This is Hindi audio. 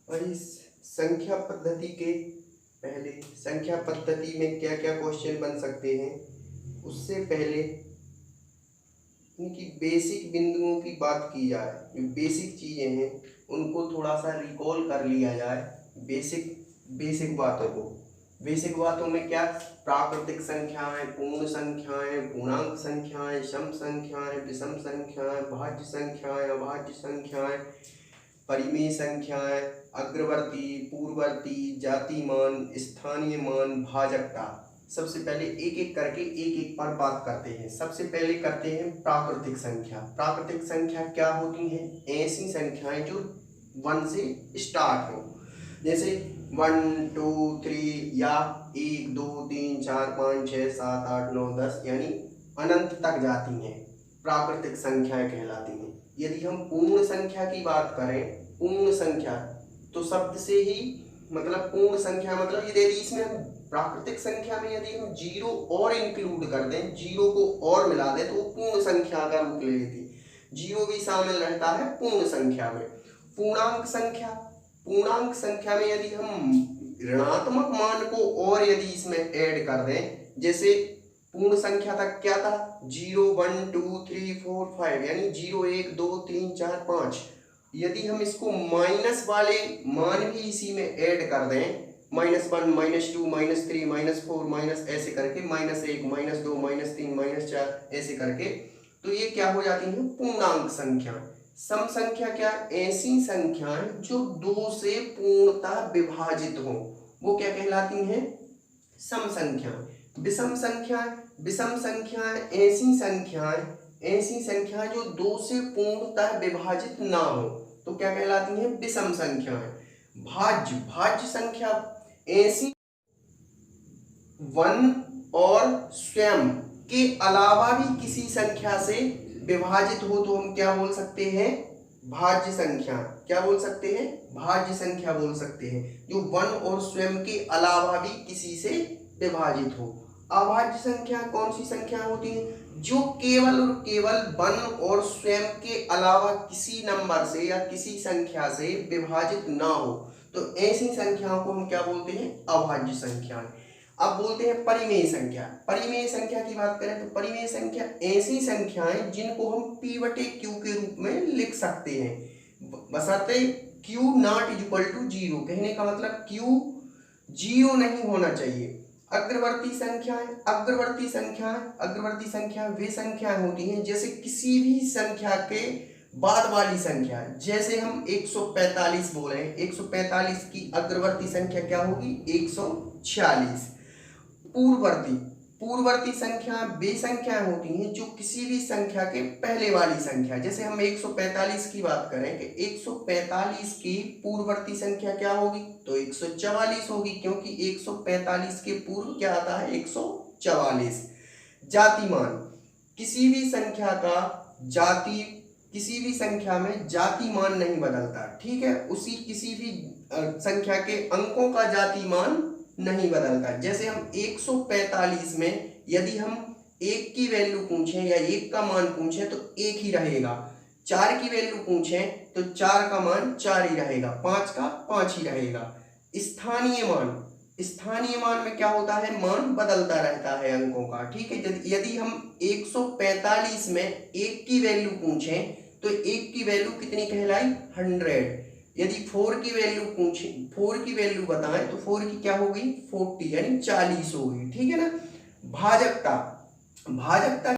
और इस संख्या पद्धति के पहले संख्या पद्धति में क्या क्या क्वेश्चन बन सकते हैं, उससे पहले इनकी बेसिक बिंदुओं की बात की जाए। जो बेसिक चीज़ें हैं उनको थोड़ा सा रिकॉल कर लिया जाए। बेसिक बेसिक बातों को बेसिक बातों में क्या, प्राकृतिक संख्याएं, पूर्ण संख्याएं, पूर्णांक संख्याएं, सम संख्याएं, विषम संख्याएं, भाज्य संख्याएं, अभाज्य संख्याएं, परिमेय संख्याएं, अग्रवर्ती, पूर्ववर्ती, जातिमान, स्थानीय मान, भाजकता। सबसे पहले एक एक करके एक एक पर बात करते हैं। सबसे पहले करते हैं प्राकृतिक संख्या। प्राकृतिक संख्या क्या होती हैं? ऐसी संख्याएं जो 1 से स्टार्ट हो, जैसे 1 2 3 या 1 2 3 4 5 6 7 8 9 10 यानी अनंत तक जाती हैं, प्राकृतिक संख्याएं कहलाती हैं। यदि हम पूर्ण संख्या की बात करें, पूर्ण संख्या तो शब्द से ही मतलब पूर्ण संख्या मतलब यदि इसमें हम प्राकृतिक संख्या में यदि हम जीरो और इंक्लूड कर दें, जीरो को और मिला दें तो वो पूर्ण संख्या का रूप ले लेती है। जीरो भी शामिल रहता है पूर्ण संख्या में। पूर्णांक संख्या, पूर्णांक संख्या में यदि हम ऋणात्मक मान को और यदि इसमें ऐड कर दें, जैसे पूर्ण संख्या तक क्या था, 0 1 2 3 4 5 यानी 0 1 2 3 4 5। यदि हम इसको माइनस वाले मान भी इसी में ऐड कर दें, -1 -2 -3 -4 माइनस ऐसे करके -1 -2 -3 -4 ऐसे करके, तो ये क्या हो जाती हैं? पूर्णांक संख्या। सम संख्या क्या? ऐसी संख्याएं जो 2 से पूर्णतः विभाजित हो, वो क्या कहलाती हैं? सम संख्या। विषम संख्या, विषम संख्याएं ऐसी संख्याएं जो 2 से पूर्णतः विभाजित ना हो, तो क्या कहलाती हैं? विषम संख्याएं। भाज्य, भाज्य संख्या ऐसी 1 और स्वयं के अलावा भी किसी संख्या से विभाजित हो तो हम क्या बोल सकते हैं? भाज्य संख्या। क्या बोल सकते हैं? भाज्य संख्या बोल सकते हैं, जो 1 और स्वयं के अलावा भी किसी से विभाजित हो। अभाज्य संख्या कौन सी संख्या होती है? जो केवल और केवल 1 और स्वयं के अलावा किसी नंबर से या किसी संख्या से विभाजित ना हो, तो ऐसी संख्याओं को हम क्या बोलते हैं? अभाज्य संख्याएं। अब बोलते हैं परिमेय संख्या। परिमेय संख्या की बात करें तो परिमेय संख्या ऐसी संख्याएं जिनको हम p/q के रूप में लिख सकते हैं, बशर्ते q नॉट इक्वल टू 0। कहने का मतलब q 0 नहीं होना चाहिए। अग्रवर्ती संख्याएं, अग्रवर्ती संख्या वे संख्याएं होती हैं जैसे किसी भी संख्या के बाद वाली संख्या, जैसे हम 145 बोल रहे हैं, 145 की अग्रवर्ती संख्या क्या होगी? 146। पूर्ववर्ती, पूर्ववर्ती संख्या वे संख्याएं होती हैं जो किसी भी संख्या के पहले वाली संख्या, जैसे हम 145 की बात करें कि 145 की पूर्ववर्ती संख्या क्या होगी? तो 144 होगी, क्योंकि 145 के पूर्व क्या आता है? 144। जातिमान, किसी भी संख्या का जाति, किसी भी संख्या में जातिमान नहीं बदलता, ठीक है? उसी किसी भी संख्या के अंकों का जातिमान नहीं बदलता। जैसे हम 145 में यदि हम 1 की वैल्यू पूछें या 1 का मान पूछें तो 1 ही रहेगा, 4 की वैल्यू पूछें तो 4 का मान 4 ही रहेगा, 5 का 5 ही रहेगा। स्थानीय मान, स्थानीय मान में क्या होता है? मान बदलता रहता है अंकों का, ठीक है? यदि हम 145 में 1 की वैल्यू पूछें तो 1 की वैल्यू कितनी कहलाई? 100। यदि 4 की वैल्यू पूछें, 4 की वैल्यू बताएं तो 4 की क्या होगी? 40 यानी 40 होगी, ठीक है ना? भाजकता, भाजकता